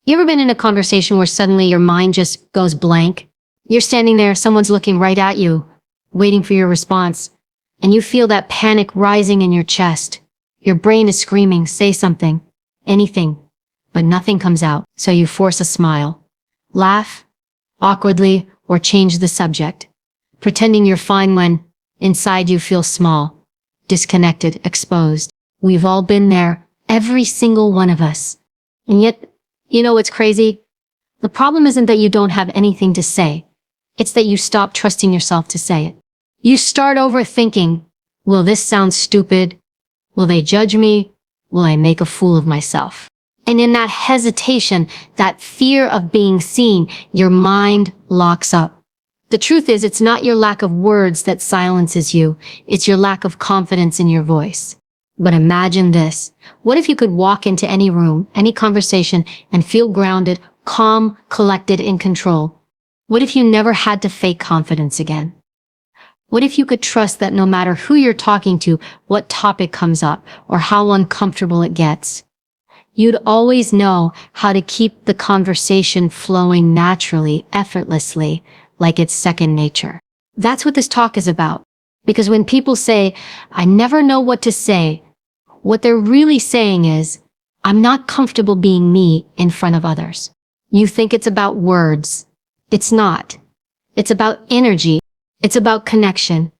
You ever been in a conversation where suddenly your mind just goes blank? You're standing there, someone's looking right at you, waiting for your response, and you feel that panic rising in your chest. Your brain is screaming, say something, anything, but nothing comes out, so you force a smile, laugh, awkwardly, or change the subject, pretending you're fine when inside you feel small, disconnected, exposed. We've all been there, every single one of us. And yet, you know what's crazy? The problem isn't that you don't have anything to say. It's that you stop trusting yourself to say it. You start overthinking, will this sound stupid? Will they judge me? Will I make a fool of myself? And in that hesitation, that fear of being seen, your mind locks up. The truth is, it's not your lack of words that silences you. It's your lack of confidence in your voice. But imagine this. What if you could walk into any room, any conversation, and feel grounded, calm, collected, in control? What if you never had to fake confidence again? What if you could trust that no matter who you're talking to, what topic comes up, or how uncomfortable it gets, you'd always know how to keep the conversation flowing naturally, effortlessly, like it's second nature? That's what this talk is about. Because when people say, I never know what to say, what they're really saying is, I'm not comfortable being me in front of others. You think it's about words. It's not. It's about energy. It's about connection.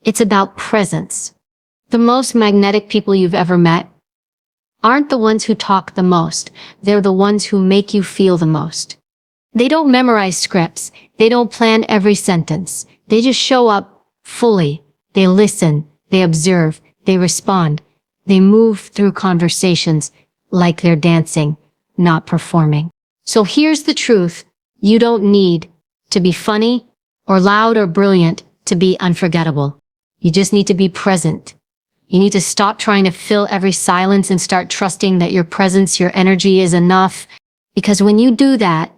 It's about presence. The most magnetic people you've ever met aren't the ones who talk the most. They're the ones who make you feel the most. They don't memorize scripts. They don't plan every sentence. They just show up fully. They listen. They observe. They respond. They move through conversations like they're dancing, not performing. So here's the truth. You don't need to be funny or loud or brilliant to be unforgettable. You just need to be present. You need to stop trying to fill every silence and start trusting that your presence, your energy is enough. Because when you do that,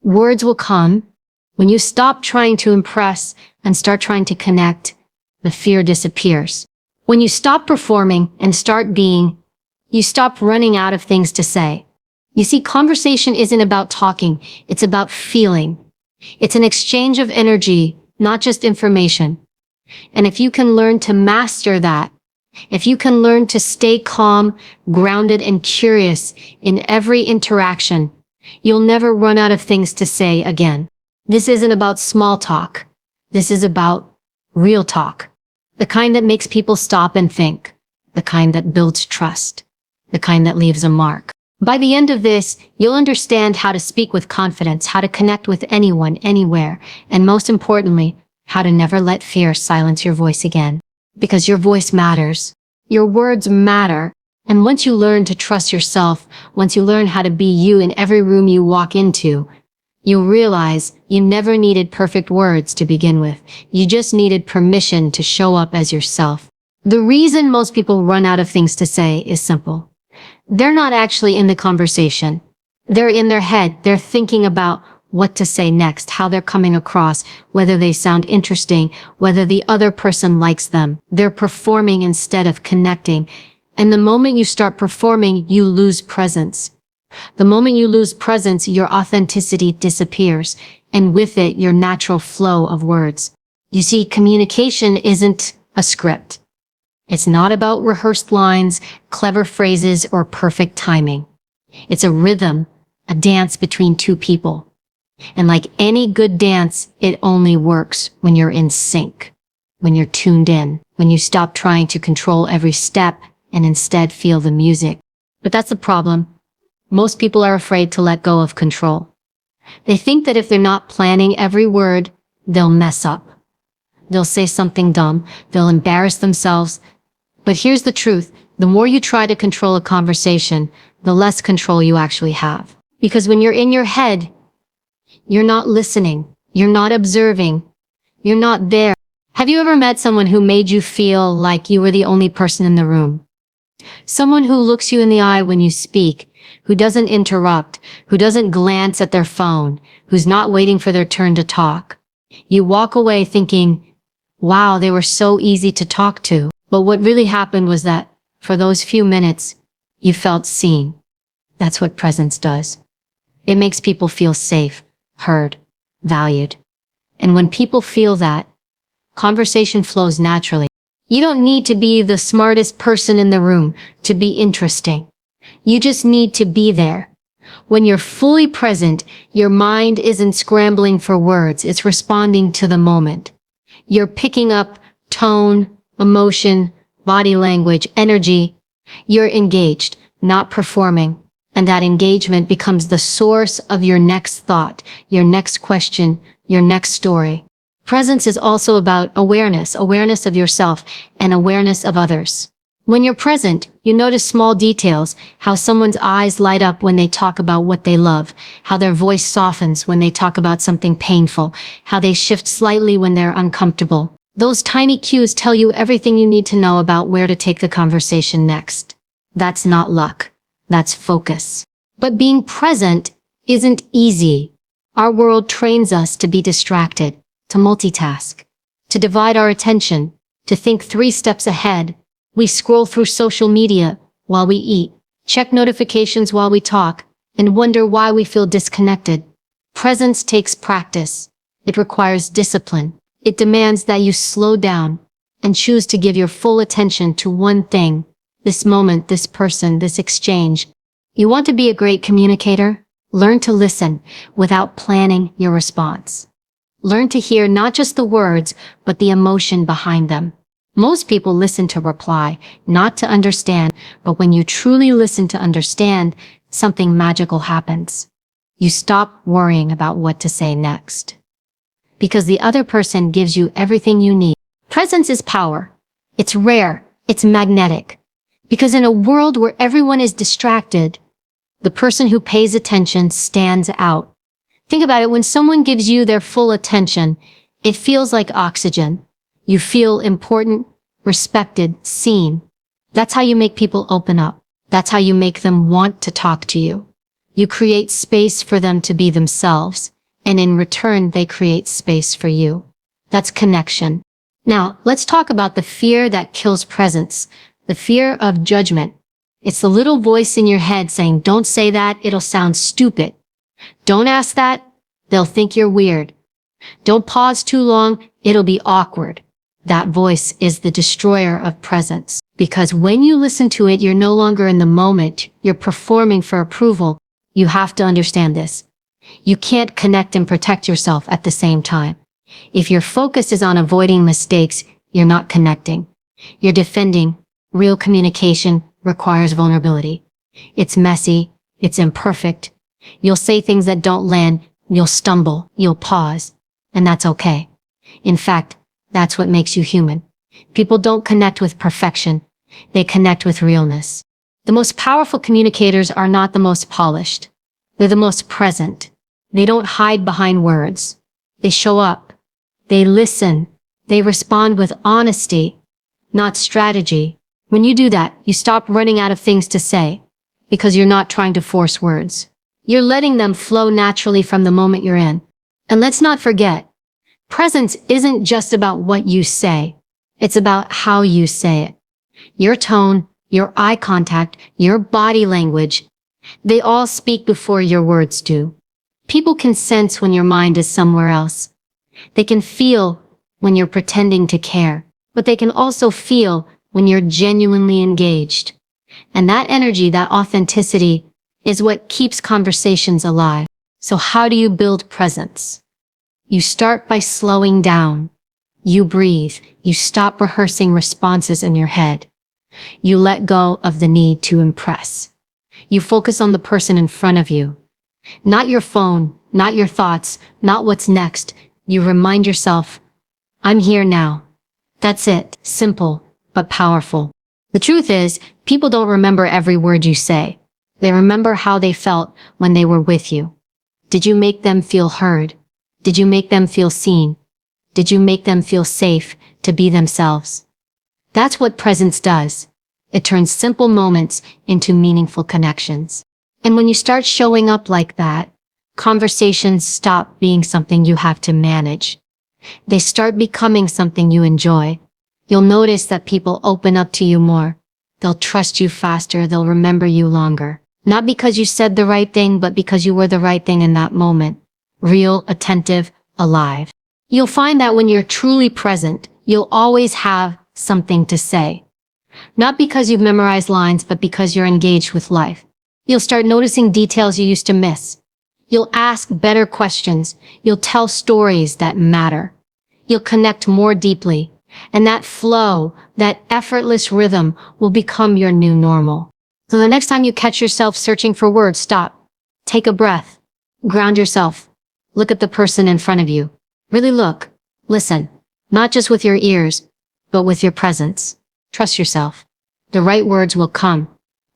words will come. When you stop trying to impress and start trying to connect, the fear disappears. When you stop performing and start being, you stop running out of things to say. You see, conversation isn't about talking. It's about feeling. It's an exchange of energy, not just information. And if you can learn to master that, if you can learn to stay calm, grounded, and curious in every interaction, you'll never run out of things to say again. This isn't about small talk. This is about real talk. The kind that makes people stop and think. The kind that builds trust. The kind that leaves a mark. By the end of this, you'll understand how to speak with confidence, how to connect with anyone, anywhere, and most importantly, how to never let fear silence your voice again. Because your voice matters. Your words matter. And once you learn to trust yourself, once you learn how to be you in every room you walk into, you'll realize you never needed perfect words to begin with. You just needed permission to show up as yourself. The reason most people run out of things to say is simple. They're not actually in the conversation. They're in their head. They're thinking about what to say next, how they're coming across, whether they sound interesting, whether the other person likes them. They're performing instead of connecting. And the moment you start performing, you lose presence. The moment you lose presence, your authenticity disappears, and with it, your natural flow of words. You see, communication isn't a script. It's not about rehearsed lines, clever phrases, or perfect timing. It's a rhythm, a dance between two people. And like any good dance, it only works when you're in sync, when you're tuned in, when you stop trying to control every step and instead feel the music. But that's the problem. Most people are afraid to let go of control. They think that if they're not planning every word, they'll mess up. They'll say something dumb. They'll embarrass themselves. But here's the truth. The more you try to control a conversation, the less control you actually have. Because when you're in your head, you're not listening. You're not observing. You're not there. Have you ever met someone who made you feel like you were the only person in the room? Someone who looks you in the eye when you speak, who doesn't interrupt, who doesn't glance at their phone, who's not waiting for their turn to talk. You walk away thinking, wow, they were so easy to talk to. But what really happened was that, for those few minutes, you felt seen. That's what presence does. It makes people feel safe, heard, valued. And when people feel that, conversation flows naturally. You don't need to be the smartest person in the room to be interesting. You just need to be there. When you're fully present, your mind isn't scrambling for words, it's responding to the moment. You're picking up tone, emotion, body language, energy. You're engaged, not performing. And that engagement becomes the source of your next thought, your next question, your next story. Presence is also about awareness of yourself and awareness of others. When you're present, you notice small details, how someone's eyes light up when they talk about what they love, how their voice softens when they talk about something painful, how they shift slightly when they're uncomfortable. Those tiny cues tell you everything you need to know about where to take the conversation next. That's not luck. That's focus. But being present isn't easy. Our world trains us to be distracted, to multitask, to divide our attention, to think 3 steps ahead. We scroll through social media while we eat, check notifications while we talk, and wonder why we feel disconnected. Presence takes practice. It requires discipline. It demands that you slow down and choose to give your full attention to one thing, this moment, this person, this exchange. You want to be a great communicator? Learn to listen without planning your response. Learn to hear not just the words, but the emotion behind them. Most people listen to reply, not to understand, but when you truly listen to understand, something magical happens. You stop worrying about what to say next. Because the other person gives you everything you need. Presence is power. It's rare. It's magnetic. Because in a world where everyone is distracted, the person who pays attention stands out. Think about it, when someone gives you their full attention, it feels like oxygen. You feel important, respected, seen. That's how you make people open up. That's how you make them want to talk to you. You create space for them to be themselves, and in return, they create space for you. That's connection. Now, let's talk about the fear that kills presence, the fear of judgment. It's the little voice in your head saying, don't say that, it'll sound stupid. Don't ask that, they'll think you're weird. Don't pause too long, it'll be awkward. That voice is the destroyer of presence. Because when you listen to it, you're no longer in the moment, you're performing for approval. You have to understand this. You can't connect and protect yourself at the same time. If your focus is on avoiding mistakes, you're not connecting. You're defending. Real communication requires vulnerability. It's messy. It's imperfect. You'll say things that don't land. You'll stumble. You'll pause. And that's okay. In fact, that's what makes you human. People don't connect with perfection. They connect with realness. The most powerful communicators are not the most polished. They're the most present. They don't hide behind words. They show up. They listen. They respond with honesty, not strategy. When you do that, you stop running out of things to say because you're not trying to force words. You're letting them flow naturally from the moment you're in. And let's not forget, presence isn't just about what you say. It's about how you say it. Your tone, your eye contact, your body language, they all speak before your words do. People can sense when your mind is somewhere else. They can feel when you're pretending to care, but they can also feel when you're genuinely engaged. And that energy, that authenticity, is what keeps conversations alive. So how do you build presence? You start by slowing down. You breathe. You stop rehearsing responses in your head. You let go of the need to impress. You focus on the person in front of you. Not your phone, not your thoughts, not what's next. You remind yourself, I'm here now. That's it. Simple, but powerful. The truth is, people don't remember every word you say. They remember how they felt when they were with you. Did you make them feel heard? Did you make them feel seen? Did you make them feel safe to be themselves? That's what presence does. It turns simple moments into meaningful connections. And when you start showing up like that, conversations stop being something you have to manage. They start becoming something you enjoy. You'll notice that people open up to you more. They'll trust you faster. They'll remember you longer. Not because you said the right thing, but because you were the right thing in that moment. Real, attentive, alive. You'll find that when you're truly present, you'll always have something to say. Not because you've memorized lines, but because you're engaged with life. You'll start noticing details you used to miss. You'll ask better questions. You'll tell stories that matter. You'll connect more deeply. And that flow, that effortless rhythm will become your new normal. So the next time you catch yourself searching for words, stop. Take a breath. Ground yourself. Look at the person in front of you. Really look. Listen. Not just with your ears, but with your presence. Trust yourself. The right words will come.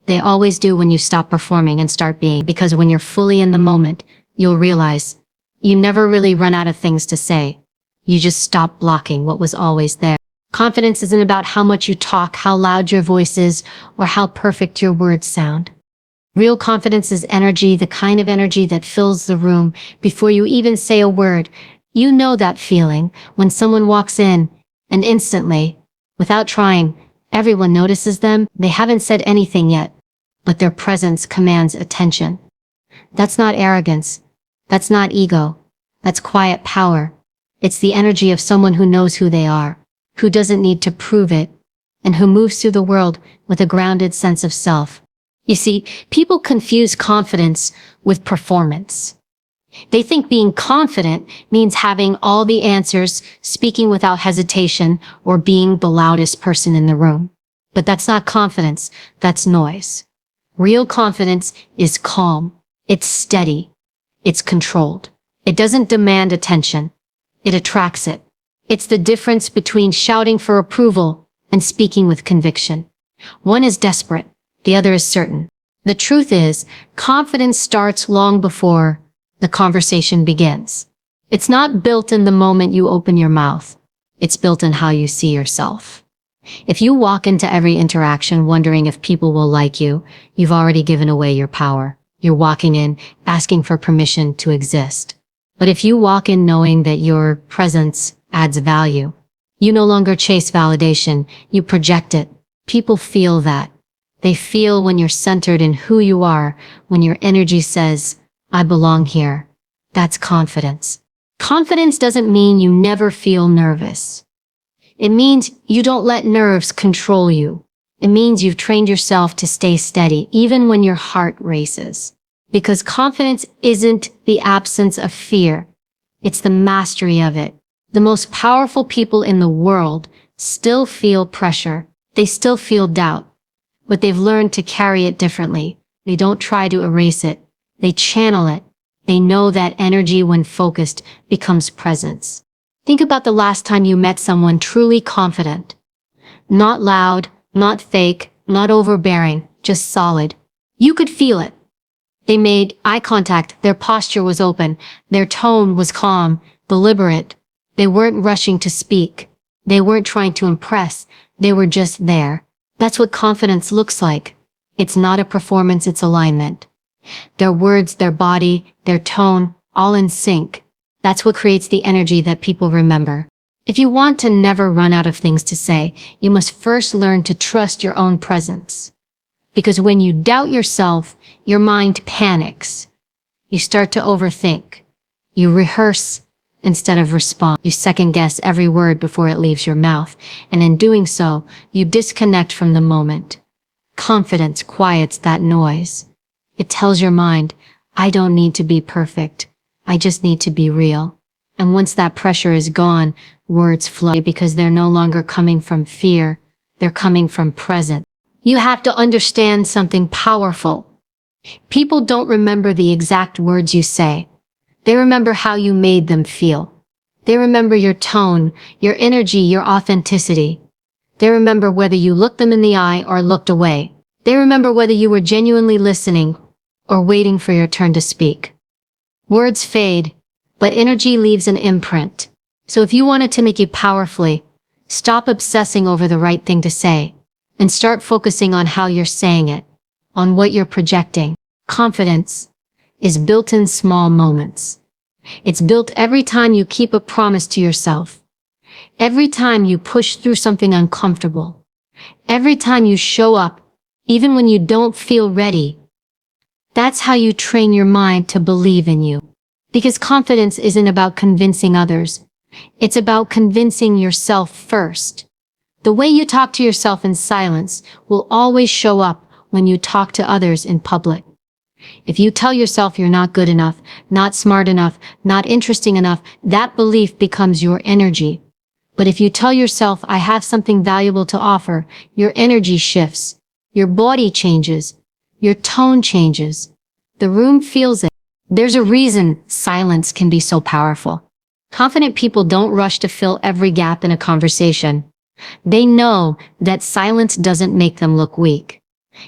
They always do when you stop performing and start being, because when you're fully in the moment, you'll realize you never really run out of things to say. You just stop blocking what was always there. Confidence isn't about how much you talk, how loud your voice is, or how perfect your words sound. Real confidence is energy, the kind of energy that fills the room before you even say a word. You know that feeling when someone walks in and instantly, without trying, everyone notices them. They haven't said anything yet, but their presence commands attention. That's not arrogance. That's not ego. That's quiet power. It's the energy of someone who knows who they are, who doesn't need to prove it, and who moves through the world with a grounded sense of self. You see, people confuse confidence with performance. They think being confident means having all the answers, speaking without hesitation, or being the loudest person in the room. But that's not confidence, that's noise. Real confidence is calm, it's steady, it's controlled. It doesn't demand attention, it attracts it. It's the difference between shouting for approval and speaking with conviction. One is desperate, the other is certain. The truth is, confidence starts long before the conversation begins. It's not built in the moment you open your mouth. It's built in how you see yourself. If you walk into every interaction wondering if people will like you, you've already given away your power. You're walking in, asking for permission to exist. But if you walk in knowing that your presence adds value, you no longer chase validation, you project it. People feel that. They feel when you're centered in who you are, when your energy says, I belong here. That's confidence. Confidence doesn't mean you never feel nervous. It means you don't let nerves control you. It means you've trained yourself to stay steady, even when your heart races. Because confidence isn't the absence of fear. It's the mastery of it. The most powerful people in the world still feel pressure. They still feel doubt. But they've learned to carry it differently. They don't try to erase it. They channel it. They know that energy, when focused, becomes presence. Think about the last time you met someone truly confident. Not loud, not fake, not overbearing, just solid. You could feel it. They made eye contact, their posture was open, their tone was calm, deliberate. They weren't rushing to speak. They weren't trying to impress. They were just there. That's what confidence looks like. It's not a performance, it's alignment. Their words, their body, their tone, all in sync. That's what creates the energy that people remember. If you want to never run out of things to say, you must first learn to trust your own presence. Because when you doubt yourself, your mind panics. You start to overthink. You rehearse instead of respond. You second-guess every word before it leaves your mouth. And in doing so, you disconnect from the moment. Confidence quiets that noise. It tells your mind, I don't need to be perfect. I just need to be real. And once that pressure is gone, words flow because they're no longer coming from fear. They're coming from presence. You have to understand something powerful. People don't remember the exact words you say. They remember how you made them feel. They remember your tone, your energy, your authenticity. They remember whether you looked them in the eye or looked away. They remember whether you were genuinely listening or waiting for your turn to speak. Words fade, but energy leaves an imprint. So if you wanted to make it powerfully, stop obsessing over the right thing to say and start focusing on how you're saying it, on what you're projecting. Confidence is built in small moments. It's built every time you keep a promise to yourself. Every time you push through something uncomfortable. Every time you show up, even when you don't feel ready. That's how you train your mind to believe in you. Because confidence isn't about convincing others. It's about convincing yourself first. The way you talk to yourself in silence will always show up when you talk to others in public. If you tell yourself you're not good enough, not smart enough, not interesting enough, that belief becomes your energy. But if you tell yourself, I have something valuable to offer, your energy shifts. Your body changes. Your tone changes. The room feels it. There's a reason silence can be so powerful. Confident people don't rush to fill every gap in a conversation. They know that silence doesn't make them look weak.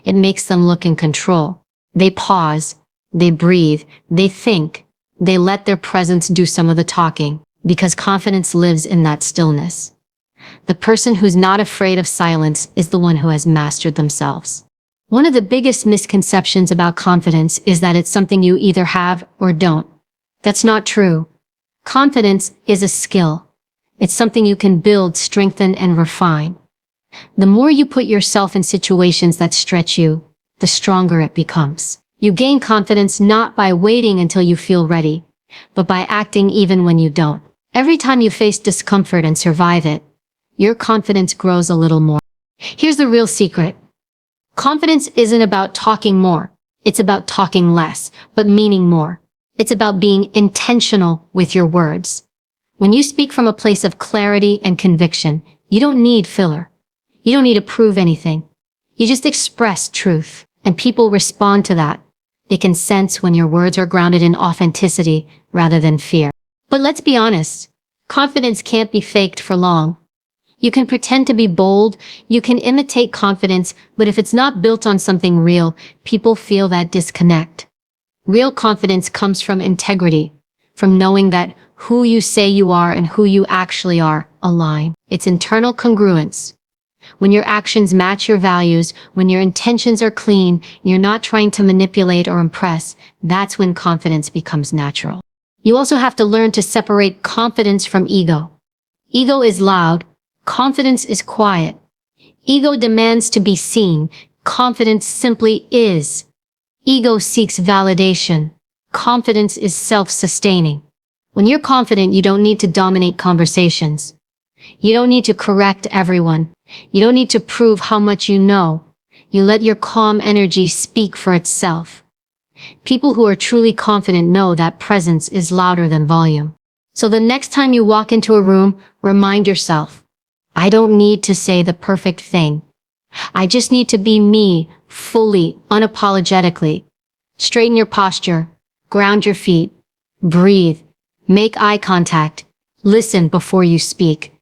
It makes them look in control. They pause, they breathe, they think, they let their presence do some of the talking, because confidence lives in that stillness. The person who's not afraid of silence is the one who has mastered themselves. One of the biggest misconceptions about confidence is that it's something you either have or don't. That's not true. Confidence is a skill. It's something you can build, strengthen, and refine. The more you put yourself in situations that stretch you, the stronger it becomes. You gain confidence not by waiting until you feel ready, but by acting even when you don't. Every time you face discomfort and survive it, your confidence grows a little more. Here's the real secret. Confidence isn't about talking more. It's about talking less, but meaning more. It's about being intentional with your words. When you speak from a place of clarity and conviction, you don't need filler. You don't need to prove anything. You just express truth, and people respond to that. They can sense when your words are grounded in authenticity rather than fear. But let's be honest, confidence can't be faked for long. You can pretend to be bold, you can imitate confidence, but if it's not built on something real, people feel that disconnect. Real confidence comes from integrity, from knowing that who you say you are and who you actually are align. It's internal congruence. When your actions match your values, when your intentions are clean, you're not trying to manipulate or impress, that's when confidence becomes natural. You also have to learn to separate confidence from ego. Ego is loud, confidence is quiet. Ego demands to be seen, confidence simply is. Ego seeks validation, confidence is self-sustaining. When you're confident, you don't need to dominate conversations. You don't need to correct everyone. You don't need to prove how much you know. You let your calm energy speak for itself. People who are truly confident know that presence is louder than volume. So the next time you walk into a room, remind yourself, I don't need to say the perfect thing. I just need to be me, fully, unapologetically. Straighten your posture, ground your feet, breathe, make eye contact, listen before you speak.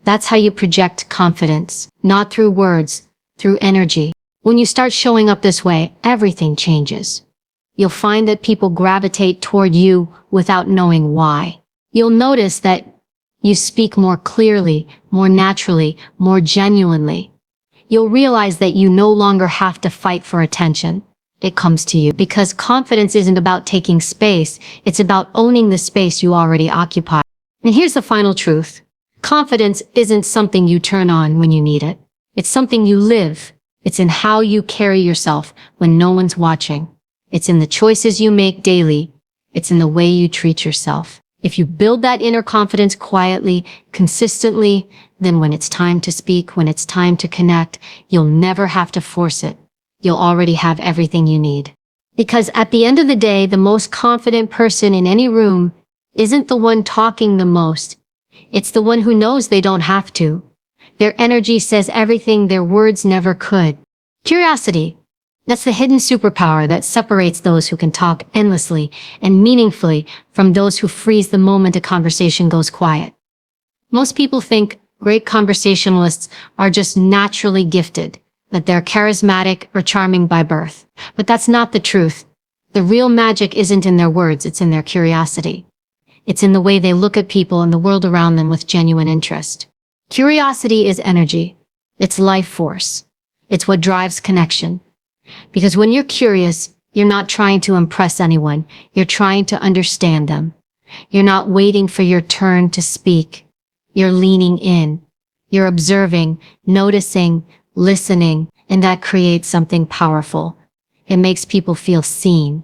That's how you project confidence, not through words, through energy. When you start showing up this way, everything changes. You'll find that people gravitate toward you without knowing why. You'll notice that you speak more clearly, more naturally, more genuinely. You'll realize that you no longer have to fight for attention. It comes to you because confidence isn't about taking space. It's about owning the space you already occupy. And here's the final truth. Confidence isn't something you turn on when you need it. It's something you live. It's in how you carry yourself when no one's watching. It's in the choices you make daily. It's in the way you treat yourself. If you build that inner confidence quietly, consistently, then when it's time to speak, when it's time to connect, you'll never have to force it. You'll already have everything you need. Because at the end of the day, the most confident person in any room isn't the one talking the most. It's the one who knows they don't have to. Their energy says everything their words never could. Curiosity. That's the hidden superpower that separates those who can talk endlessly and meaningfully from those who freeze the moment a conversation goes quiet. Most people think great conversationalists are just naturally gifted, that they're charismatic or charming by birth. But that's not the truth. The real magic isn't in their words, it's in their curiosity. It's in the way they look at people and the world around them with genuine interest. Curiosity is energy. It's life force. It's what drives connection. Because when you're curious, you're not trying to impress anyone. You're trying to understand them. You're not waiting for your turn to speak. You're leaning in. You're observing, noticing, listening, and that creates something powerful. It makes people feel seen.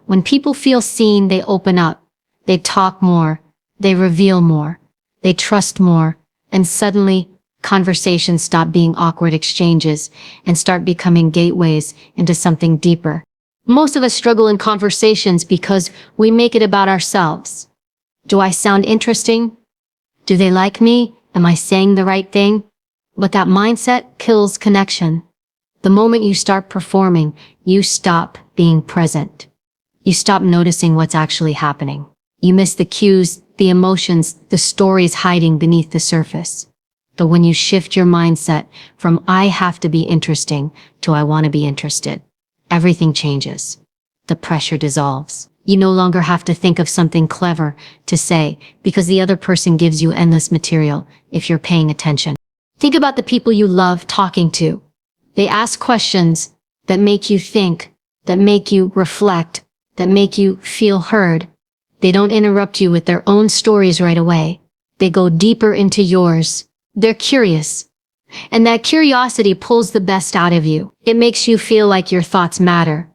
When people feel seen, they open up. They talk more. They reveal more. They trust more. And suddenly, conversations stop being awkward exchanges and start becoming gateways into something deeper. Most of us struggle in conversations because we make it about ourselves. Do I sound interesting? Do they like me? Am I saying the right thing? But that mindset kills connection. The moment you start performing, you stop being present. You stop noticing what's actually happening. You miss the cues, the emotions, the stories hiding beneath the surface. But when you shift your mindset from I have to be interesting to I want to be interested, everything changes. The pressure dissolves. You no longer have to think of something clever to say because the other person gives you endless material if you're paying attention. Think about the people you love talking to. They ask questions that make you think, that make you reflect, that make you feel heard. They don't interrupt you with their own stories right away. They go deeper into yours. They're curious. And that curiosity pulls the best out of you. It makes you feel like your thoughts matter.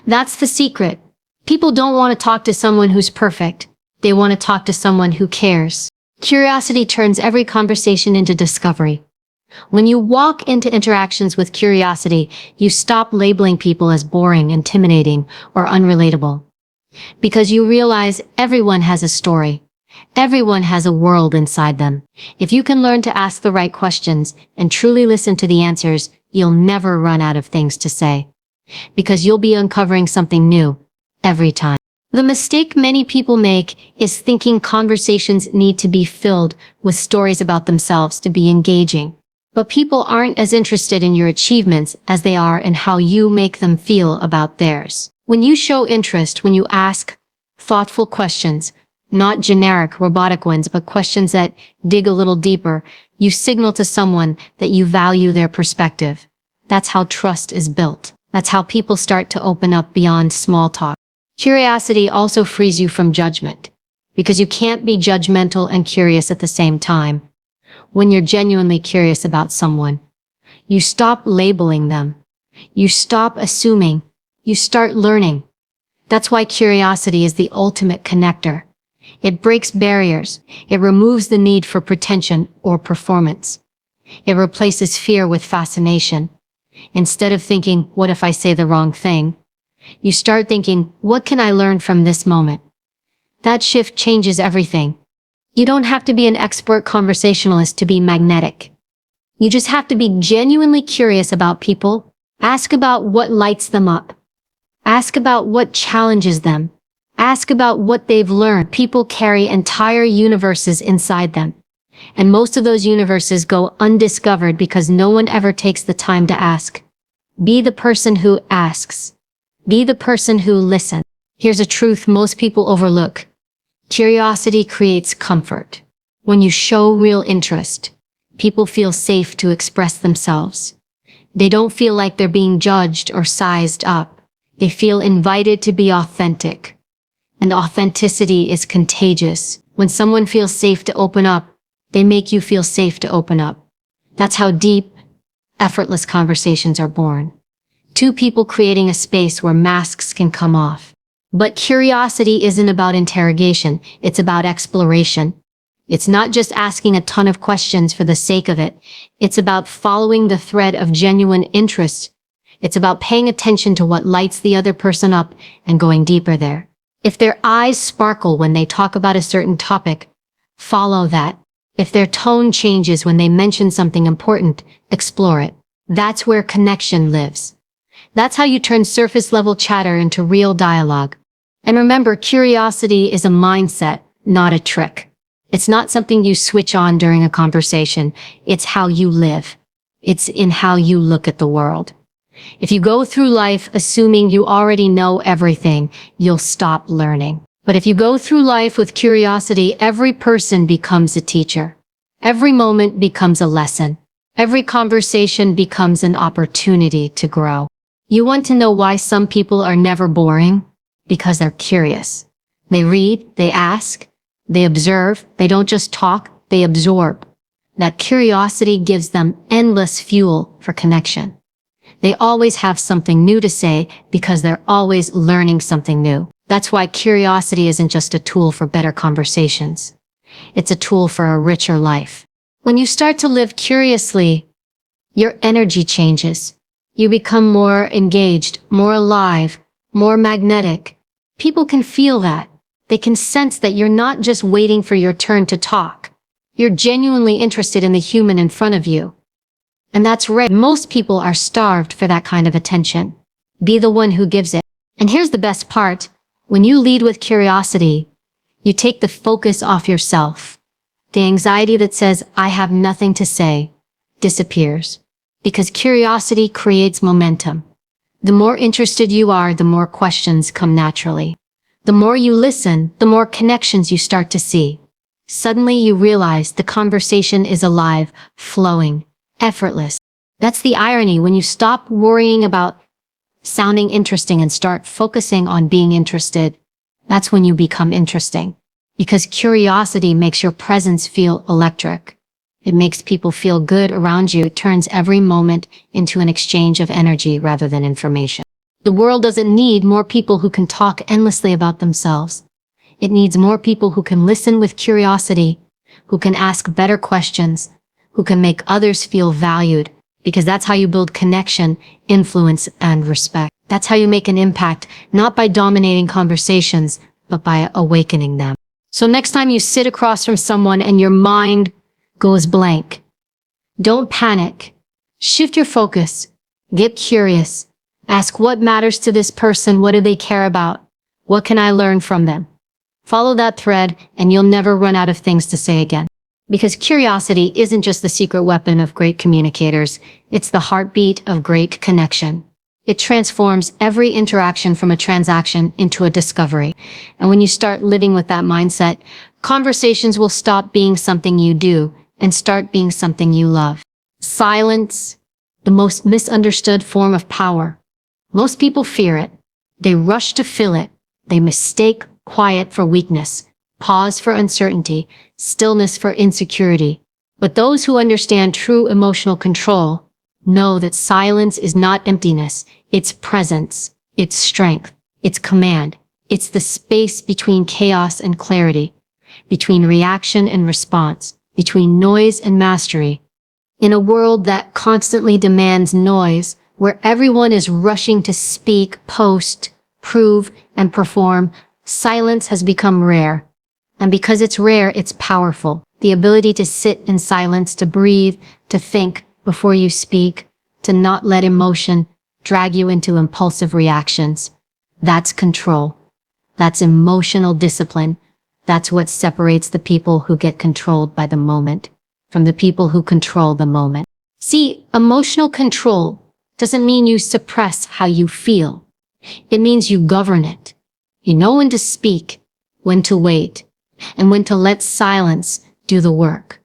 That's the secret. People don't want to talk to someone who's perfect. They want to talk to someone who cares. Curiosity turns every conversation into discovery. When you walk into interactions with curiosity, you stop labeling people as boring, intimidating, or unrelatable. Because you realize everyone has a story. Everyone has a world inside them. If you can learn to ask the right questions and truly listen to the answers, you'll never run out of things to say. Because you'll be uncovering something new every time. The mistake many people make is thinking conversations need to be filled with stories about themselves to be engaging. But people aren't as interested in your achievements as they are in how you make them feel about theirs. When you show interest, when you ask thoughtful questions, not generic, robotic ones, but questions that dig a little deeper, you signal to someone that you value their perspective. That's how trust is built. That's how people start to open up beyond small talk. Curiosity also frees you from judgment, because you can't be judgmental and curious at the same time. When you're genuinely curious about someone, you stop labeling them. You stop assuming. You start learning. That's why curiosity is the ultimate connector. It breaks barriers. It removes the need for pretension or performance. It replaces fear with fascination. Instead of thinking, what if I say the wrong thing? You start thinking, what can I learn from this moment? That shift changes everything. You don't have to be an expert conversationalist to be magnetic. You just have to be genuinely curious about people. Ask about what lights them up. Ask about what challenges them. Ask about what they've learned. People carry entire universes inside them. And most of those universes go undiscovered because no one ever takes the time to ask. Be the person who asks. Be the person who listens. Here's a truth most people overlook. Curiosity creates comfort. When you show real interest, people feel safe to express themselves. They don't feel like they're being judged or sized up. They feel invited to be authentic. And authenticity is contagious. When someone feels safe to open up, they make you feel safe to open up. That's how deep, effortless conversations are born. Two people creating a space where masks can come off. But curiosity isn't about interrogation, it's about exploration. It's not just asking a ton of questions for the sake of it. It's about following the thread of genuine interest. It's about paying attention to what lights the other person up and going deeper there. If their eyes sparkle when they talk about a certain topic, follow that. If their tone changes when they mention something important, explore it. That's where connection lives. That's how you turn surface-level chatter into real dialogue. And remember, curiosity is a mindset, not a trick. It's not something you switch on during a conversation. It's how you live. It's in how you look at the world. If you go through life assuming you already know everything, you'll stop learning. But if you go through life with curiosity, every person becomes a teacher. Every moment becomes a lesson. Every conversation becomes an opportunity to grow. You want to know why some people are never boring? Because they're curious. They read, they ask, they observe, they don't just talk, they absorb. That curiosity gives them endless fuel for connection. They always have something new to say because they're always learning something new. That's why curiosity isn't just a tool for better conversations. It's a tool for a richer life. When you start to live curiously, your energy changes. You become more engaged, more alive, more magnetic. People can feel that. They can sense that you're not just waiting for your turn to talk. You're genuinely interested in the human in front of you. And that's rare. Most people are starved for that kind of attention. Be the one who gives it. And here's the best part. When you lead with curiosity, you take the focus off yourself. The anxiety that says, I have nothing to say, disappears. Because curiosity creates momentum. The more interested you are, the more questions come naturally. The more you listen, the more connections you start to see. Suddenly you realize the conversation is alive, flowing, effortless. That's the irony. When you stop worrying about sounding interesting and start focusing on being interested, that's when you become interesting. Because curiosity makes your presence feel electric. It makes people feel good around you. It turns every moment into an exchange of energy rather than information. The world doesn't need more people who can talk endlessly about themselves. It needs more people who can listen with curiosity, who can ask better questions, who can make others feel valued, because that's how you build connection, influence, and respect. That's how you make an impact, not by dominating conversations, but by awakening them. So next time you sit across from someone and your mind goes blank, don't panic. Shift your focus. Get curious. Ask what matters to this person. What do they care about? What can I learn from them? Follow that thread and you'll never run out of things to say again. Because curiosity isn't just the secret weapon of great communicators. It's the heartbeat of great connection. It transforms every interaction from a transaction into a discovery. And when you start living with that mindset, conversations will stop being something you do and start being something you love. Silence, the most misunderstood form of power. Most people fear it. They rush to fill it. They mistake quiet for weakness, pause for uncertainty, stillness for insecurity. But those who understand true emotional control know that silence is not emptiness, it's presence, it's strength, it's command. It's the space between chaos and clarity, between reaction and response, between noise and mastery. In a world that constantly demands noise, where everyone is rushing to speak, post, prove, and perform, silence has become rare. And because it's rare, it's powerful. The ability to sit in silence, to breathe, to think before you speak, to not let emotion drag you into impulsive reactions. That's control. That's emotional discipline. That's what separates the people who get controlled by the moment from the people who control the moment. See, emotional control doesn't mean you suppress how you feel. It means you govern it. You know when to speak, when to wait, and when to let silence do the work.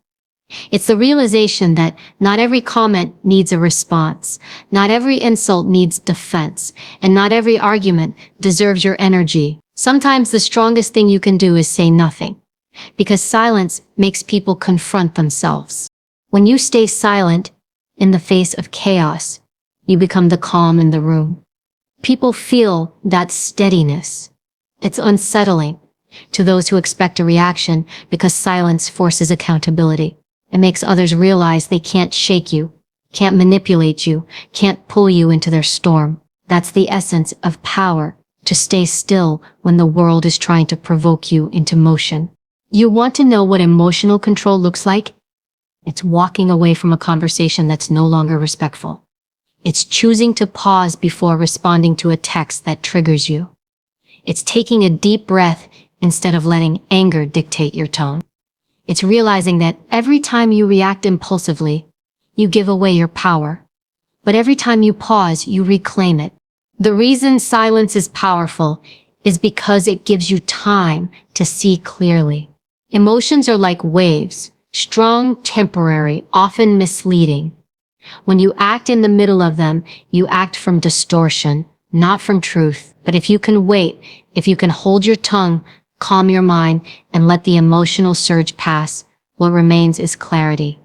It's the realization that not every comment needs a response, not every insult needs defense, and not every argument deserves your energy. Sometimes the strongest thing you can do is say nothing, because silence makes people confront themselves. When you stay silent in the face of chaos, you become the calm in the room. People feel that steadiness. It's unsettling to those who expect a reaction because silence forces accountability. It makes others realize they can't shake you, can't manipulate you, can't pull you into their storm. That's the essence of power, to stay still when the world is trying to provoke you into motion. You want to know what emotional control looks like? It's walking away from a conversation that's no longer respectful. It's choosing to pause before responding to a text that triggers you. It's taking a deep breath instead of letting anger dictate your tone. It's realizing that every time you react impulsively, you give away your power. But every time you pause, you reclaim it. The reason silence is powerful is because it gives you time to see clearly. Emotions are like waves, strong, temporary, often misleading. When you act in the middle of them, you act from distortion, not from truth. But if you can wait, if you can hold your tongue, calm your mind, and let the emotional surge pass, what remains is clarity.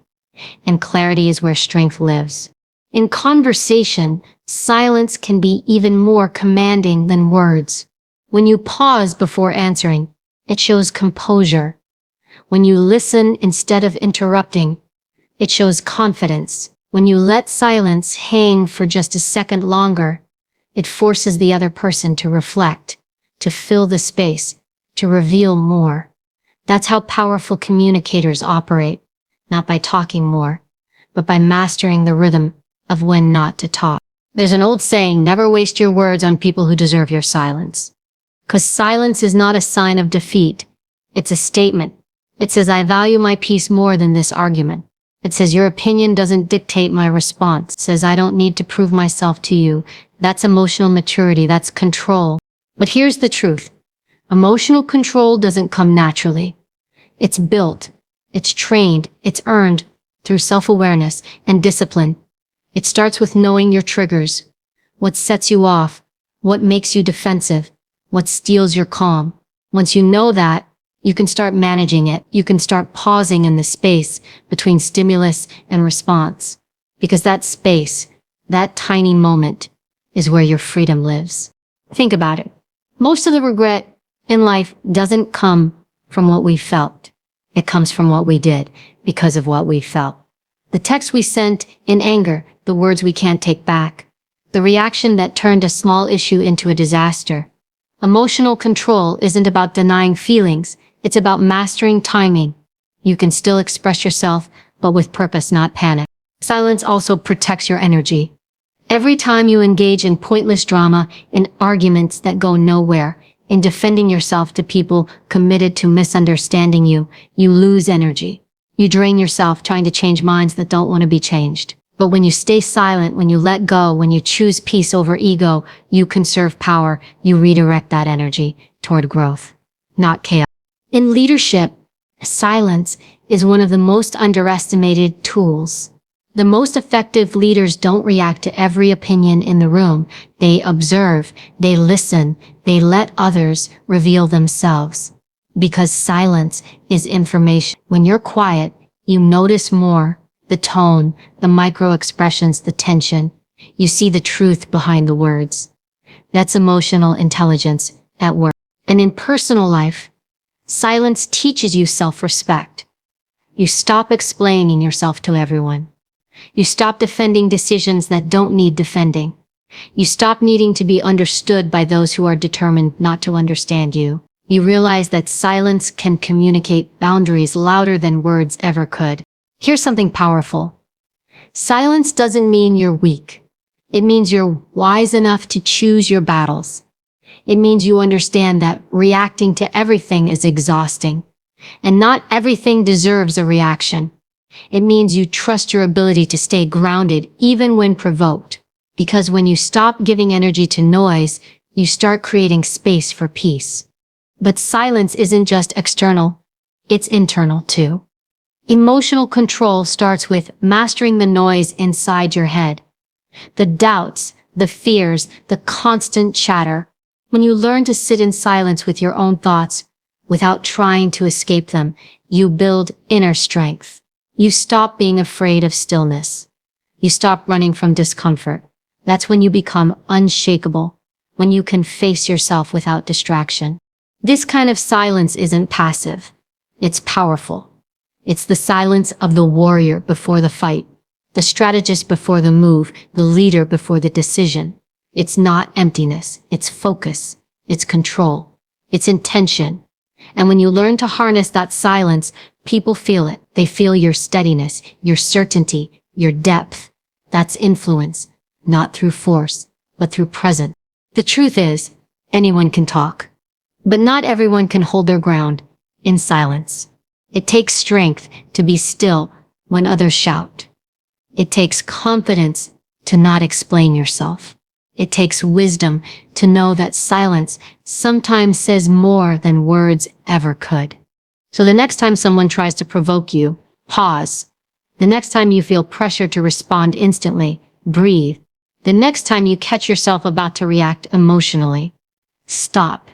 And clarity is where strength lives. In conversation, silence can be even more commanding than words. When you pause before answering, it shows composure. When you listen instead of interrupting, it shows confidence. When you let silence hang for just a second longer, it forces the other person to reflect, to fill the space, to reveal more. That's how powerful communicators operate, not by talking more, but by mastering the rhythm of when not to talk. There's an old saying, never waste your words on people who deserve your silence. 'Cause silence is not a sign of defeat. It's a statement. It says, I value my peace more than this argument. It says, your opinion doesn't dictate my response. It says, I don't need to prove myself to you. That's emotional maturity. That's control. But here's the truth. Emotional control doesn't come naturally. It's built. It's trained. It's earned through self-awareness and discipline. It starts with knowing your triggers. What sets you off? What makes you defensive? What steals your calm? Once you know that, you can start managing it. You can start pausing in the space between stimulus and response. Because that space, that tiny moment, is where your freedom lives. Think about it. Most of the regret in life doesn't come from what we felt. It comes from what we did because of what we felt. The text we sent in anger, the words we can't take back, the reaction that turned a small issue into a disaster. Emotional control isn't about denying feelings. It's about mastering timing. You can still express yourself, but with purpose, not panic. Silence also protects your energy. Every time you engage in pointless drama, in arguments that go nowhere, in defending yourself to people committed to misunderstanding you, you lose energy. You drain yourself trying to change minds that don't want to be changed. But when you stay silent, when you let go, when you choose peace over ego, you conserve power, you redirect that energy toward growth, not chaos. In leadership, silence is one of the most underestimated tools. The most effective leaders don't react to every opinion in the room. They observe, they listen, they let others reveal themselves. Because silence is information. When you're quiet, you notice more. The tone, the micro-expressions, the tension. You see the truth behind the words. That's emotional intelligence at work. And in personal life, silence teaches you self-respect. You stop explaining yourself to everyone. You stop defending decisions that don't need defending. You stop needing to be understood by those who are determined not to understand you. You realize that silence can communicate boundaries louder than words ever could. Here's something powerful. Silence doesn't mean you're weak. It means you're wise enough to choose your battles. It means you understand that reacting to everything is exhausting, and not everything deserves a reaction. It means you trust your ability to stay grounded even when provoked. Because when you stop giving energy to noise, you start creating space for peace. But silence isn't just external, it's internal too. Emotional control starts with mastering the noise inside your head. The doubts, the fears, the constant chatter. When you learn to sit in silence with your own thoughts, without trying to escape them, you build inner strength. You stop being afraid of stillness. You stop running from discomfort. That's when you become unshakable, when you can face yourself without distraction. This kind of silence isn't passive. It's powerful. It's the silence of the warrior before the fight, the strategist before the move, the leader before the decision. It's not emptiness. It's focus. It's control. It's intention. And when you learn to harness that silence, people feel it. They feel your steadiness, your certainty, your depth. That's influence, not through force, but through presence. The truth is, anyone can talk, but not everyone can hold their ground in silence. It takes strength to be still when others shout. It takes confidence to not explain yourself. It takes wisdom to know that silence sometimes says more than words ever could. So the next time someone tries to provoke you, pause. The next time you feel pressure to respond instantly, breathe. The next time you catch yourself about to react emotionally, stop.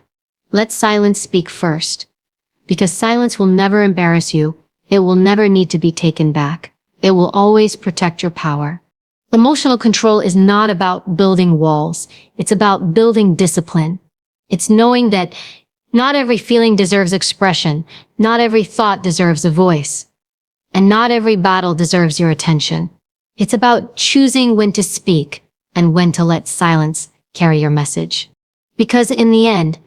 Let silence speak first. Because silence will never embarrass you. It will never need to be taken back. It will always protect your power. Emotional control is not about building walls. It's about building discipline. It's knowing that not every feeling deserves expression. Not every thought deserves a voice. And not every battle deserves your attention. It's about choosing when to speak and when to let silence carry your message. Because in the end,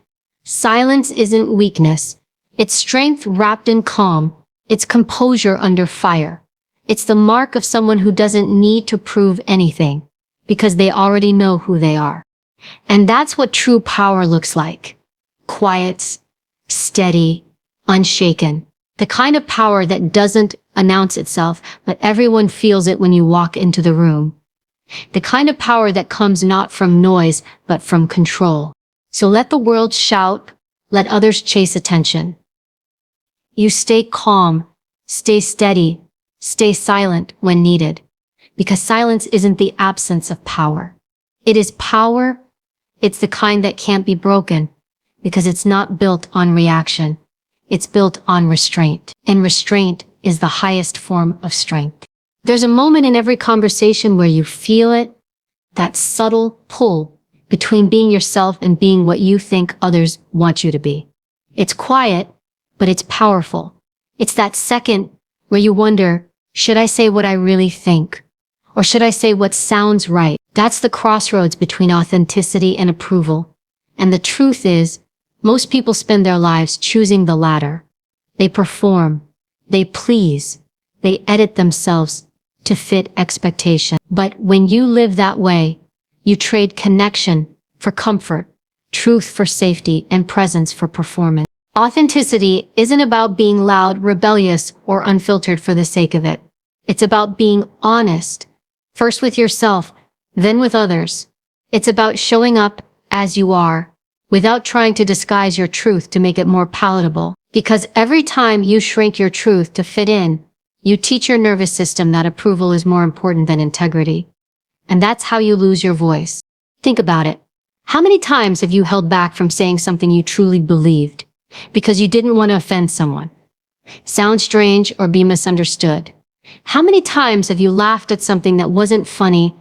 silence isn't weakness. It's strength wrapped in calm. It's composure under fire. It's the mark of someone who doesn't need to prove anything because they already know who they are. And that's what true power looks like. Quiet, steady, unshaken. The kind of power that doesn't announce itself, but everyone feels it when you walk into the room. The kind of power that comes not from noise, but from control. So let the world shout, let others chase attention. You stay calm, stay steady, stay silent when needed. Because silence isn't the absence of power. It is power. It's the kind that can't be broken because it's not built on reaction. It's built on restraint. And restraint is the highest form of strength. There's a moment in every conversation where you feel it, that subtle pull between being yourself and being what you think others want you to be. It's quiet, but it's powerful. It's that second where you wonder, should I say what I really think? Or should I say what sounds right? That's the crossroads between authenticity and approval. And the truth is, most people spend their lives choosing the latter. They perform, they please, they edit themselves to fit expectation. But when you live that way, you trade connection for comfort, truth for safety, and presence for performance. Authenticity isn't about being loud, rebellious, or unfiltered for the sake of it. It's about being honest, first with yourself, then with others. It's about showing up as you are, without trying to disguise your truth to make it more palatable. Because every time you shrink your truth to fit in, you teach your nervous system that approval is more important than integrity. And that's how you lose your voice. Think about it. How many times have you held back from saying something you truly believed because you didn't want to offend someone, sound strange, or be misunderstood? How many times have you laughed at something that wasn't funny,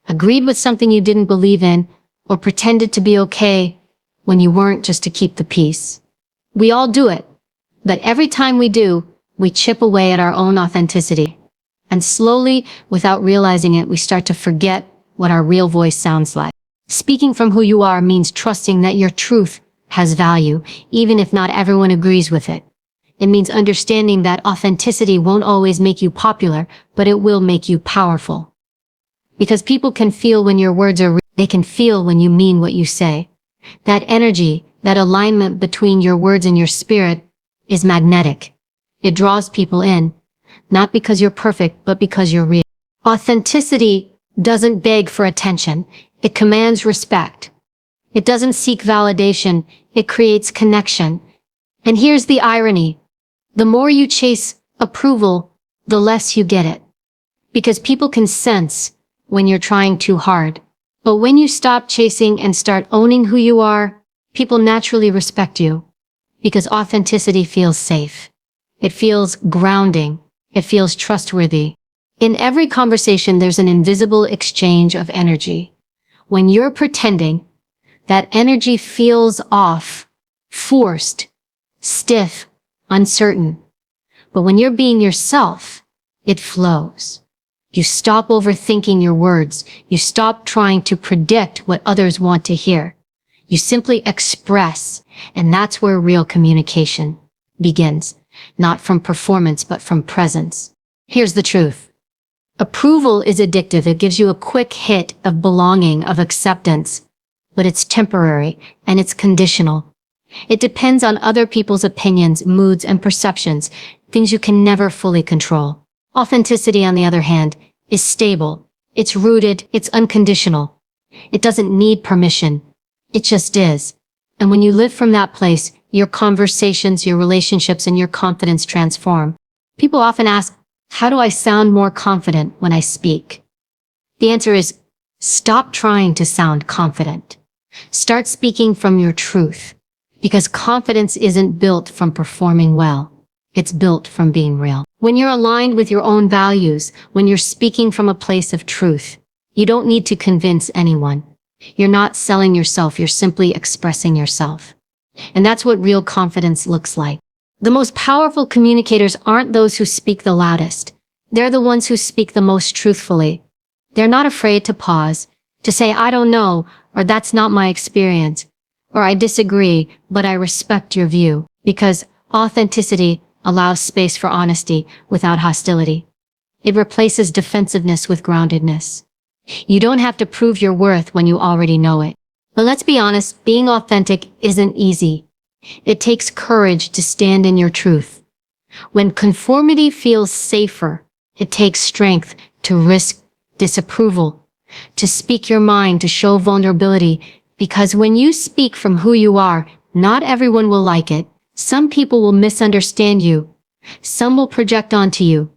agreed with something you didn't believe in, or pretended to be okay when you weren't, just to keep the peace? We all do it. But every time we do, we chip away at our own authenticity. And slowly, without realizing it, we start to forget what our real voice sounds like. Speaking from who you are means trusting that your truth has value, even if not everyone agrees with it. It means understanding that authenticity won't always make you popular, but it will make you powerful. Because people can feel when your words are real. They can feel when you mean what you say. That energy, that alignment between your words and your spirit is magnetic. It draws people in, not because you're perfect, but because you're real. Authenticity doesn't beg for attention. It commands respect. It doesn't seek validation. It creates connection. And here's the irony. The more you chase approval, the less you get it. Because people can sense when you're trying too hard. But when you stop chasing and start owning who you are, people naturally respect you. Because authenticity feels safe. It feels grounding. It feels trustworthy. In every conversation, there's an invisible exchange of energy. When you're pretending, that energy feels off, forced, stiff, uncertain. But when you're being yourself, it flows. You stop overthinking your words. You stop trying to predict what others want to hear. You simply express, and that's where real communication begins. Not from performance, but from presence. Here's the truth. Approval is addictive. It gives you a quick hit of belonging, of acceptance, but it's temporary and it's conditional. It depends on other people's opinions, moods, and perceptions, things you can never fully control. Authenticity, on the other hand, is stable. It's rooted. It's unconditional. It doesn't need permission. It just is. And when you live from that place, your conversations, your relationships, and your confidence transform. People often ask, how do I sound more confident when I speak? The answer is, stop trying to sound confident. Start speaking from your truth. Because confidence isn't built from performing well. It's built from being real. When you're aligned with your own values, when you're speaking from a place of truth, You don't need to convince anyone. You're not selling yourself, you're simply expressing yourself. And that's what real confidence looks like. The most powerful communicators aren't those who speak the loudest. They're the ones who speak the most truthfully. They're not afraid to pause, to say, I don't know, or that's not my experience, or I disagree, but I respect your view, because authenticity allows space for honesty without hostility. It replaces defensiveness with groundedness. You don't have to prove your worth when you already know it. But let's be honest, being authentic isn't easy. It takes courage to stand in your truth. When conformity feels safer, it takes strength to risk disapproval, to speak your mind, to show vulnerability, because when you speak from who you are, not everyone will like it. Some people will misunderstand you. Some will project onto you.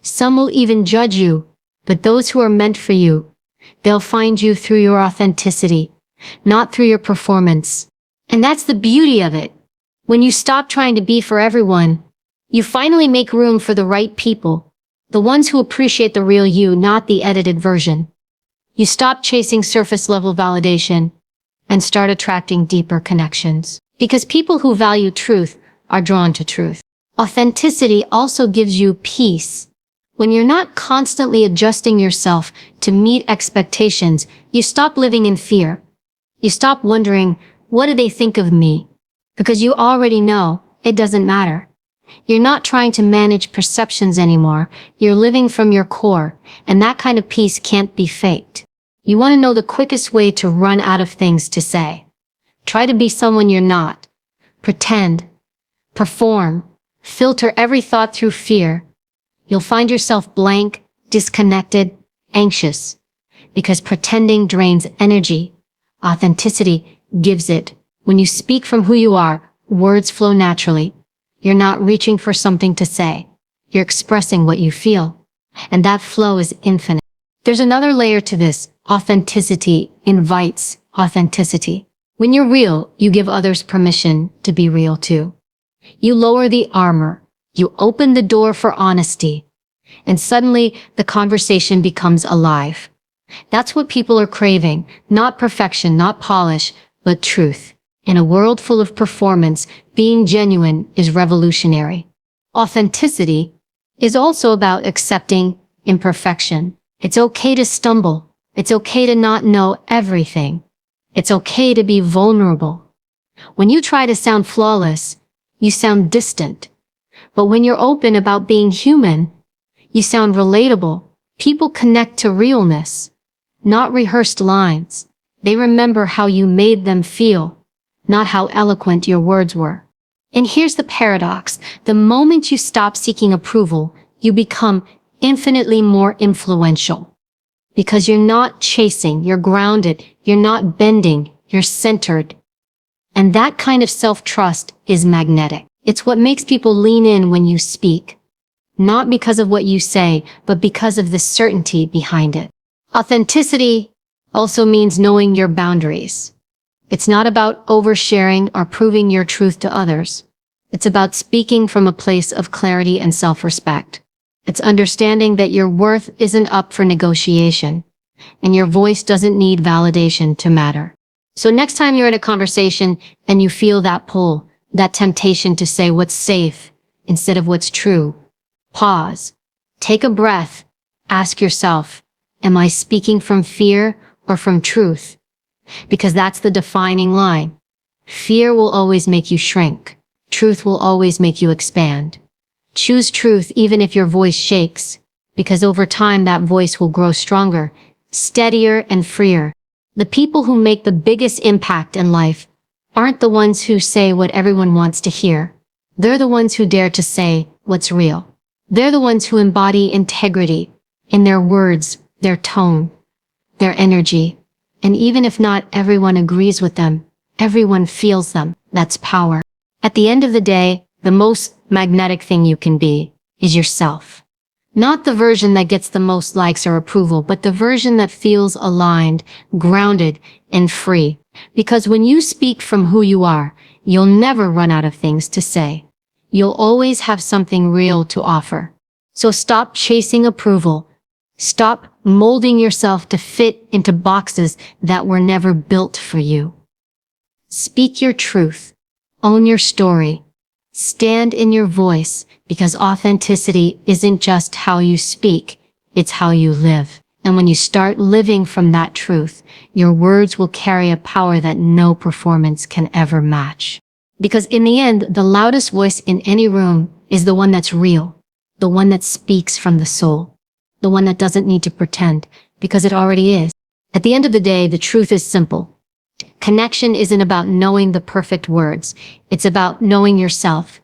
Some will even judge you. But those who are meant for you, they'll find you through your authenticity, not through your performance. And that's the beauty of it. When you stop trying to be for everyone, you finally make room for the right people, the ones who appreciate the real you, not the edited version. You stop chasing surface-level validation and start attracting deeper connections. Because people who value truth are drawn to truth. Authenticity also gives you peace. When you're not constantly adjusting yourself to meet expectations, you stop living in fear. You stop wondering, what do they think of me? Because you already know it doesn't matter. You're not trying to manage perceptions anymore. You're living from your core, and that kind of peace can't be faked. You want to know the quickest way to run out of things to say. Try to be someone you're not. Pretend. Perform. Filter every thought through fear. You'll find yourself blank, disconnected, anxious. Because pretending drains energy. Authenticity gives it. When you speak from who you are, words flow naturally. You're not reaching for something to say. You're expressing what you feel. And that flow is infinite. There's another layer to this. Authenticity invites authenticity. When you're real, you give others permission to be real too. You lower the armor. You open the door for honesty. And suddenly, the conversation becomes alive. That's what people are craving. Not perfection, not polish, but truth. In a world full of performance, being genuine is revolutionary. Authenticity is also about accepting imperfection. It's okay to stumble. It's okay to not know everything. It's okay to be vulnerable. When you try to sound flawless, you sound distant. But when you're open about being human, you sound relatable. People connect to realness, not rehearsed lines. They remember how you made them feel, not how eloquent your words were. And here's the paradox. The moment you stop seeking approval, you become infinitely more influential. Because you're not chasing, you're grounded, you're not bending, you're centered. And that kind of self-trust is magnetic. It's what makes people lean in when you speak. Not because of what you say, but because of the certainty behind it. Authenticity also means knowing your boundaries. It's not about oversharing or proving your truth to others. It's about speaking from a place of clarity and self-respect. It's understanding that your worth isn't up for negotiation, and your voice doesn't need validation to matter. So next time you're in a conversation and you feel that pull, that temptation to say what's safe instead of what's true, pause, take a breath, ask yourself, am I speaking from fear or from truth? Because that's the defining line. Fear will always make you shrink. Truth will always make you expand. Choose truth even if your voice shakes, because over time that voice will grow stronger, steadier, and freer. The people who make the biggest impact in life aren't the ones who say what everyone wants to hear. They're the ones who dare to say what's real. They're the ones who embody integrity in their words, their tone, their energy. And even if not everyone agrees with them, everyone feels them. That's power. At the end of the day, the most magnetic thing you can be is yourself. Not the version that gets the most likes or approval, but the version that feels aligned, grounded, and free. Because when you speak from who you are, you'll never run out of things to say. You'll always have something real to offer. So stop chasing approval. Stop molding yourself to fit into boxes that were never built for you. Speak your truth. Own your story. Stand in your voice, because authenticity isn't just how you speak, it's how you live. And when you start living from that truth, your words will carry a power that no performance can ever match. Because in the end, the loudest voice in any room is the one that's real, the one that speaks from the soul, the one that doesn't need to pretend, because it already is. At the end of the day, the truth is simple. Connection isn't about knowing the perfect words. It's about knowing yourself.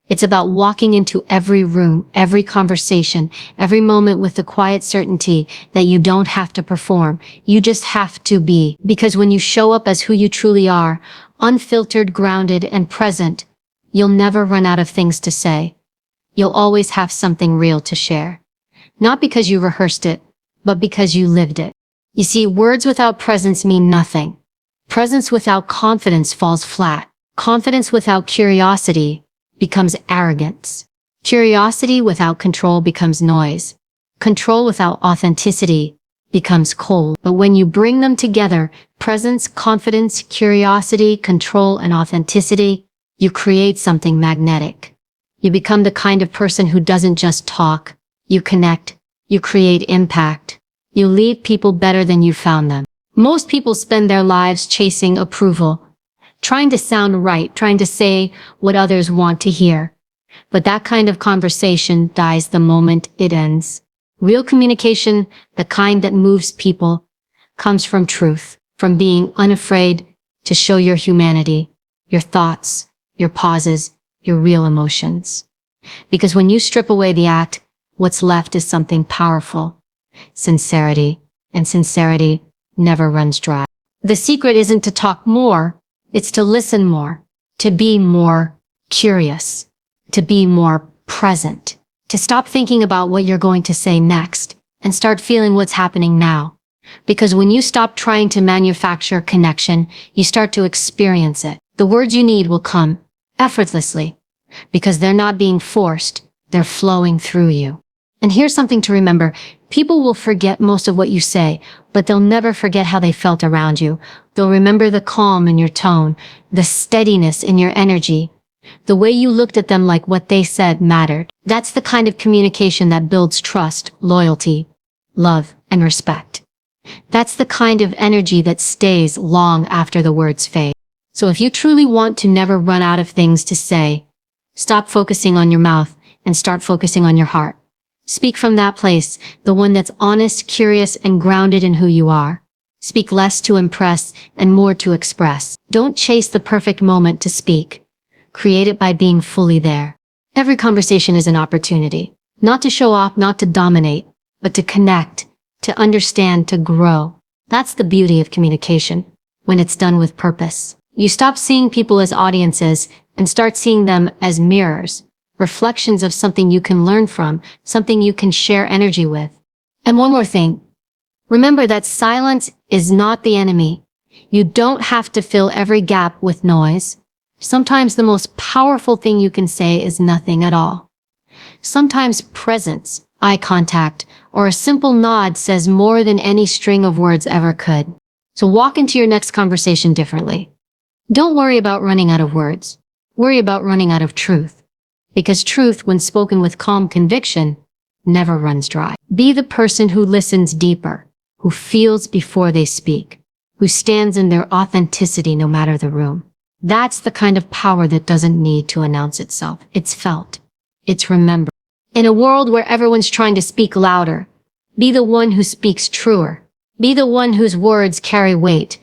It's about walking into every room, every conversation, every moment with the quiet certainty that you don't have to perform. You just have to be. Because when you show up as who you truly are, unfiltered, grounded, and present, you'll never run out of things to say. You'll always have something real to share. Not because you rehearsed it, but because you lived it. You see, words without presence mean nothing. Presence without confidence falls flat. Confidence without curiosity becomes arrogance. Curiosity without control becomes noise. Control without authenticity becomes cold. But when you bring them together, presence, confidence, curiosity, control, and authenticity, you create something magnetic. You become the kind of person who doesn't just talk. You connect. You create impact. You leave people better than you found them. Most people spend their lives chasing approval, trying to sound right, trying to say what others want to hear. But that kind of conversation dies the moment it ends. Real communication, the kind that moves people, comes from truth, from being unafraid to show your humanity, your thoughts, your pauses, your real emotions. Because when you strip away the act, what's left is something powerful. Sincerity. And sincerity never runs dry. The secret isn't to talk more, it's to listen more, to be more curious, to be more present, to stop thinking about what you're going to say next and start feeling what's happening now. Because when you stop trying to manufacture connection, you start to experience it. The words you need will come effortlessly because they're not being forced, they're flowing through you. And here's something to remember. People will forget most of what you say, but they'll never forget how they felt around you. They'll remember the calm in your tone, the steadiness in your energy, the way you looked at them like what they said mattered. That's the kind of communication that builds trust, loyalty, love, and respect. That's the kind of energy that stays long after the words fade. So if you truly want to never run out of things to say, stop focusing on your mouth and start focusing on your heart. Speak from that place, the one that's honest, curious, and grounded in who you are. Speak less to impress and more to express. Don't chase the perfect moment to speak. Create it by being fully there. Every conversation is an opportunity. Not to show off, not to dominate, but to connect, to understand, to grow. That's the beauty of communication, when it's done with purpose. You stop seeing people as audiences and start seeing them as mirrors. Reflections of something you can learn from, something you can share energy with. And one more thing. Remember that silence is not the enemy. You don't have to fill every gap with noise. Sometimes the most powerful thing you can say is nothing at all. Sometimes presence, eye contact, or a simple nod says more than any string of words ever could. So walk into your next conversation differently. Don't worry about running out of words. Worry about running out of truth. Because truth, when spoken with calm conviction, never runs dry. Be the person who listens deeper, who feels before they speak, who stands in their authenticity no matter the room. That's the kind of power that doesn't need to announce itself. It's felt. It's remembered. In a world where everyone's trying to speak louder, be the one who speaks truer. Be the one whose words carry weight.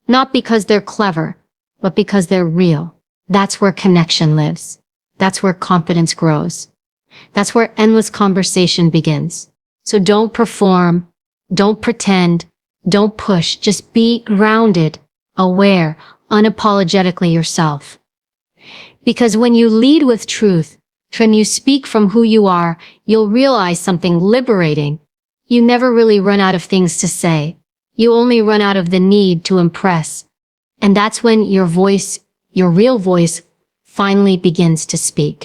Not because they're clever, but because they're real. That's where connection lives. That's where confidence grows. That's where endless conversation begins. So don't perform, don't pretend, don't push. Just be grounded, aware, unapologetically yourself. Because when you lead with truth, when you speak from who you are, you'll realize something liberating. You never really run out of things to say. You only run out of the need to impress. And that's when your voice, your real voice, finally begins to speak.